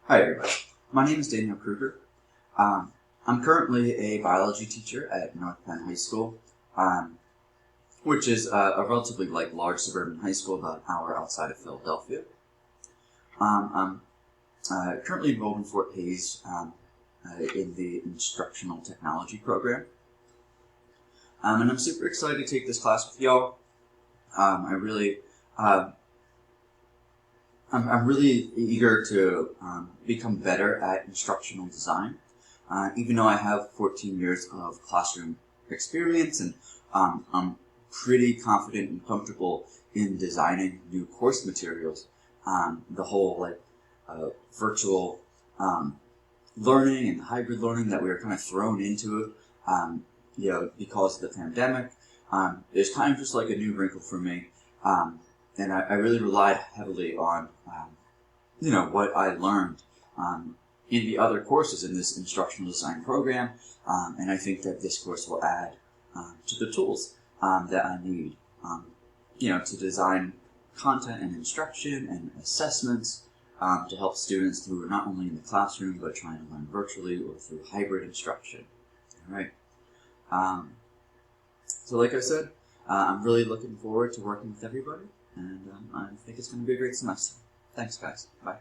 Hi everybody, my name is Daniel Kruger. I'm currently a biology teacher at North Penn High School, which is a relatively large suburban high school about an hour outside of Philadelphia. I'm currently enrolled in Fort Hays in the instructional technology program, and I'm super excited to take this class with y'all. I'm really eager to become better at instructional design, even though I have 14 years of classroom experience, and I'm pretty confident and comfortable in designing new course materials. The whole virtual learning and hybrid learning that we were kind of thrown into, because of the pandemic, is kind of just like a new wrinkle for me. And I really relied heavily on, what I learned in the other courses in this instructional design program, and I think that this course will add to the tools that I need, to design content and instruction and assessments to help students who are not only in the classroom but trying to learn virtually or through hybrid instruction. All right. So like I said, I'm really looking forward to working with everybody. And I think it's going to be a great semester. Thanks, guys. Bye.